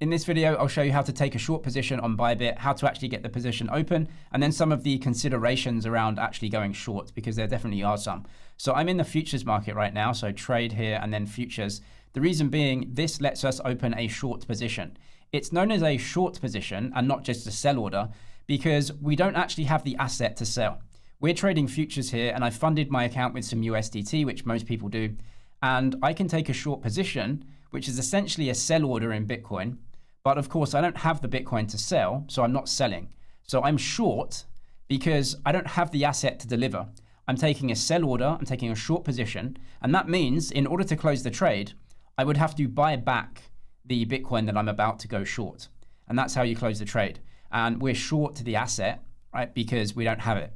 In this video, I'll show you how to take a short position on Bybit, how to actually get the position open, and then some of the considerations around actually going short, because there definitely are some. So I'm in the futures market right now, so trade here and then futures. The reason being, this lets us open a short position. It's known as a short position and not just a sell order because we don't actually have the asset to sell. We're trading futures here, and I funded my account with some USDT, which most people do, and I can take a short position, which is essentially a sell order in Bitcoin. But of course, I don't have the Bitcoin to sell, so I'm not selling. So I'm short because I don't have the asset to deliver. I'm taking a sell order, I'm taking a short position, and that means in order to close the trade, I would have to buy back the Bitcoin that I'm about to go short. And that's how you close the trade. And we're short to the asset, right, because we don't have it.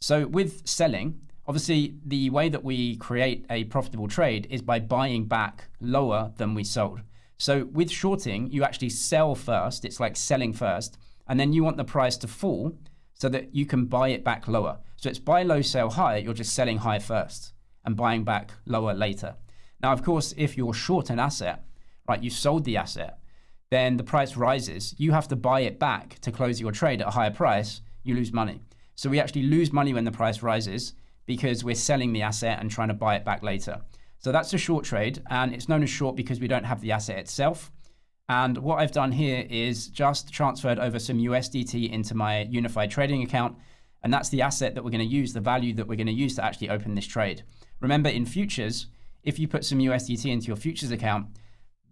So with selling, obviously the way that we create a profitable trade is by buying back lower than we sold. So with shorting, you actually sell first. It's like selling first, and then you want the price to fall so that you can buy it back lower. So it's buy low, sell high. You're just selling high first and buying back lower later. Now, of course, if you're short an asset, right, you sold the asset, then the price rises. You have to buy it back to close your trade at a higher price. You lose money. So we actually lose money when the price rises because we're selling the asset and trying to buy it back later. So that's a short trade, and it's known as short because we don't have the asset itself. And what I've done here is just transferred over some USDT into my unified trading account, and that's the asset that we're going to use, the value that we're going to use to actually open this trade. Remember, in futures, if you put some USDT into your futures account,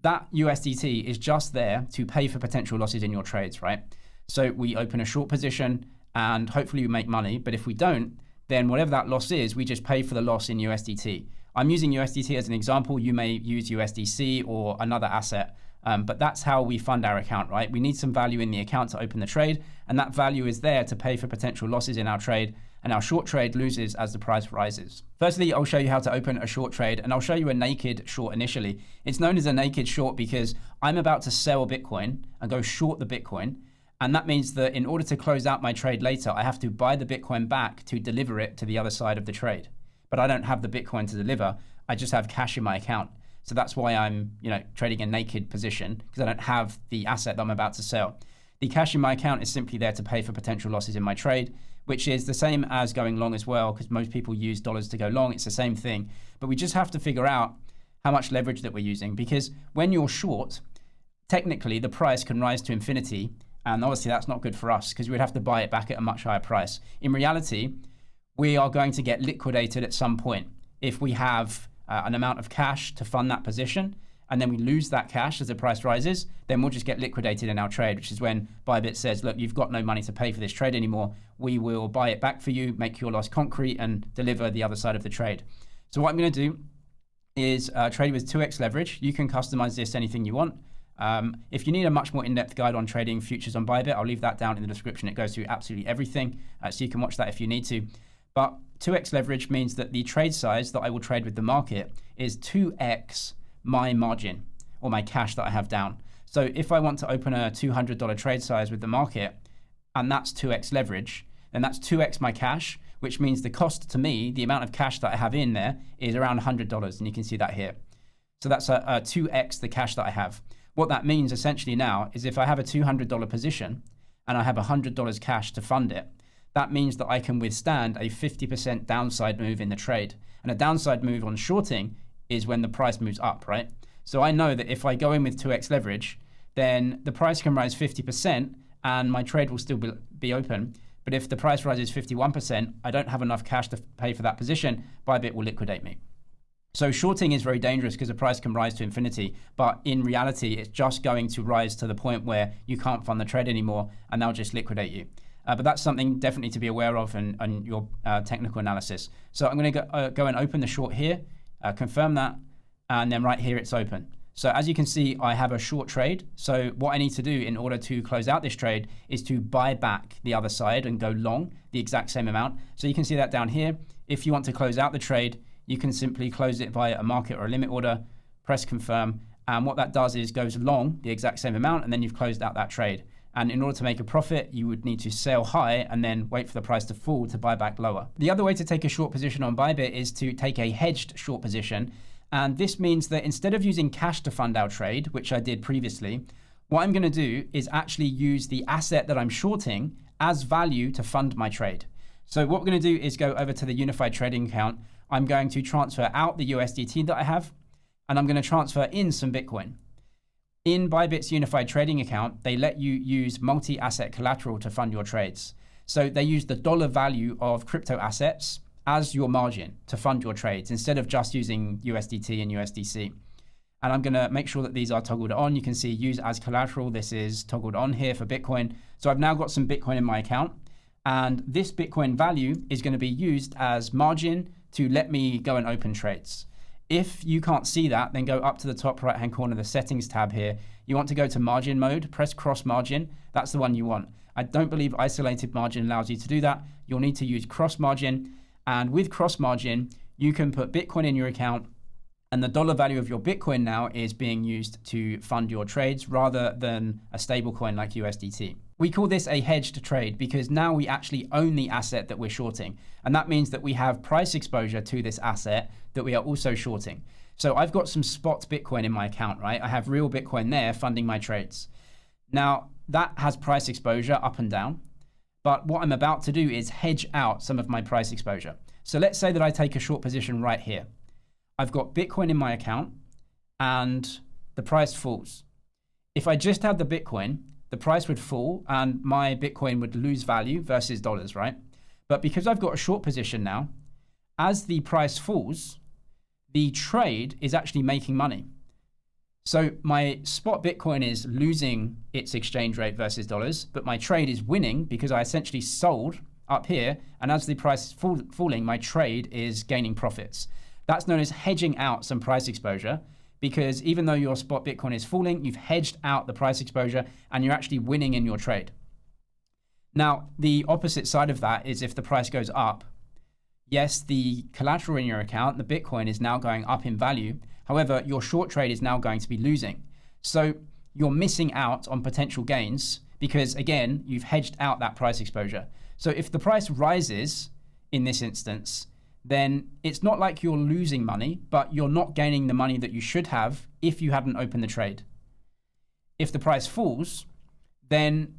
that USDT is just there to pay for potential losses in your trades, right? So we open a short position and hopefully we make money, but if we don't, then whatever that loss is, we just pay for the loss in USDT. I'm using USDT as an example. You may use USDC or another asset, but that's how we fund our account, right? We need some value in the account to open the trade, and that value is there to pay for potential losses in our trade, and our short trade loses as the price rises. Firstly, I'll show you how to open a short trade, and I'll show you a naked short initially. It's known as a naked short because I'm about to sell Bitcoin and go short the Bitcoin, and that means that in order to close out my trade later, I have to buy the Bitcoin back to deliver it to the other side of the trade. But I don't have the Bitcoin to deliver. I just have cash in my account. So that's why I'm, trading a naked position, because I don't have the asset that I'm about to sell. The cash in my account is simply there to pay for potential losses in my trade, which is the same as going long as well, because most people use dollars to go long. It's the same thing. But we just have to figure out how much leverage that we're using, because when you're short, technically the price can rise to infinity. And obviously that's not good for us because we'd have to buy it back at a much higher price. In reality, we are going to get liquidated at some point. If we have an amount of cash to fund that position, and then we lose that cash as the price rises, then we'll just get liquidated in our trade, which is when Bybit says, look, you've got no money to pay for this trade anymore. We will buy it back for you, make your loss concrete, and deliver the other side of the trade. So what I'm going to do is trade with 2x leverage. You can customize this anything you want. If you need a much more in-depth guide on trading futures on Bybit, I'll leave that down in the description. It goes through absolutely everything, so you can watch that if you need to. But 2x leverage means that the trade size that I will trade with the market is 2x my margin or my cash that I have down. So if I want to open a $200 trade size with the market, and that's 2x leverage, then that's 2x my cash, which means the cost to me, the amount of cash that I have in there, is around $100, and you can see that here. So that's a 2x the cash that I have. What that means essentially now is if I have a $200 position and I have $100 cash to fund it, that means that I can withstand a 50% downside move in the trade. And a downside move on shorting is when the price moves up, right? So I know that if I go in with 2x leverage, then the price can rise 50% and my trade will still be open. But if the price rises 51%, I don't have enough cash to pay for that position, Bybit will liquidate me. So shorting is very dangerous because the price can rise to infinity, but in reality, it's just going to rise to the point where you can't fund the trade anymore and they'll just liquidate you. But that's something definitely to be aware of in your technical analysis. So I'm going to go and open the short here, confirm that, and then right here it's open. So as you can see, I have a short trade. So what I need to do in order to close out this trade is to buy back the other side and go long the exact same amount. So you can see that down here. If you want to close out the trade, you can simply close it via a market or a limit order, press confirm. And what that does is goes long the exact same amount, and then you've closed out that trade. And in order to make a profit, you would need to sell high and then wait for the price to fall to buy back lower. The other way to take a short position on Bybit is to take a hedged short position. And this means that instead of using cash to fund our trade, which I did previously, what I'm going to do is actually use the asset that I'm shorting as value to fund my trade. So what we're going to do is go over to the unified trading account. I'm going to transfer out the USDT that I have, and I'm going to transfer in some Bitcoin. In Bybit's unified trading account, they let you use multi-asset collateral to fund your trades. So they use the dollar value of crypto assets as your margin to fund your trades instead of just using USDT and USDC. And I'm going to make sure that these are toggled on. You can see use as collateral. This is toggled on here for Bitcoin. So I've now got some Bitcoin in my account, and this Bitcoin value is going to be used as margin to let me go and open trades. If you can't see that, then go up to the top right-hand corner of the settings tab here. You want to go to margin mode, press cross margin. That's the one you want. I don't believe isolated margin allows you to do that. You'll need to use cross margin. And with cross margin, you can put Bitcoin in your account, and the dollar value of your Bitcoin now is being used to fund your trades rather than a stable coin like USDT. We call this a hedged trade because now we actually own the asset that we're shorting. And that means that we have price exposure to this asset that we are also shorting. So I've got some spot Bitcoin in my account, right? I have real Bitcoin there funding my trades. Now that has price exposure up and down. But what I'm about to do is hedge out some of my price exposure. So let's say that I take a short position right here. I've got Bitcoin in my account and the price falls. If I just had the Bitcoin, the price would fall and my Bitcoin would lose value versus dollars, right? But because I've got a short position now, as the price falls, the trade is actually making money. So my spot Bitcoin is losing its exchange rate versus dollars, but my trade is winning because I essentially sold up here. And as the price is falling, my trade is gaining profits. That's known as hedging out some price exposure, because even though your spot Bitcoin is falling, you've hedged out the price exposure and you're actually winning in your trade. Now, the opposite side of that is if the price goes up, yes, the collateral in your account, the Bitcoin, is now going up in value. However, your short trade is now going to be losing. So you're missing out on potential gains because, again, you've hedged out that price exposure. So if the price rises in this instance, then it's not like you're losing money, but you're not gaining the money that you should have if you hadn't opened the trade. If the price falls, then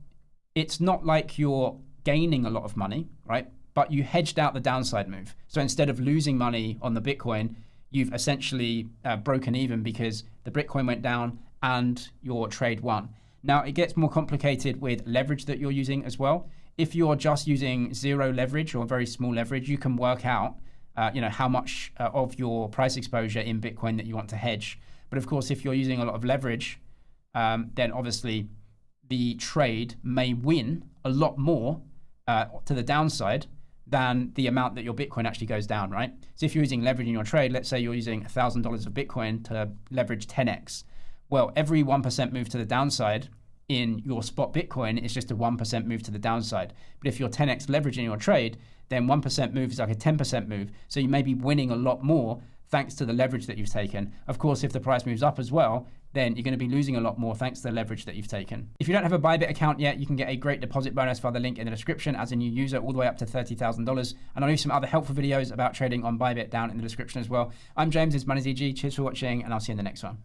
it's not like you're gaining a lot of money, right? But you hedged out the downside move. So instead of losing money on the Bitcoin, you've essentially broken even because the Bitcoin went down and your trade won. Now, it gets more complicated with leverage that you're using as well. If you're just using zero leverage or very small leverage, you can work out how much of your price exposure in Bitcoin that you want to hedge. But of course, if you're using a lot of leverage, then obviously the trade may win a lot more to the downside than the amount that your Bitcoin actually goes down, right? So if you're using leverage in your trade, let's say you're using $1,000 of Bitcoin to leverage 10x. Well, every 1% move to the downside in your spot Bitcoin is just a 1% move to the downside. But if you're 10x leverage in your trade, then 1% move is like a 10% move. So you may be winning a lot more thanks to the leverage that you've taken. Of course, if the price moves up as well, then you're going to be losing a lot more thanks to the leverage that you've taken. If you don't have a Bybit account yet, you can get a great deposit bonus via the link in the description as a new user, all the way up to $30,000. And I'll leave some other helpful videos about trading on Bybit down in the description as well. I'm James, this is Money's EG. Cheers for watching, and I'll see you in the next one.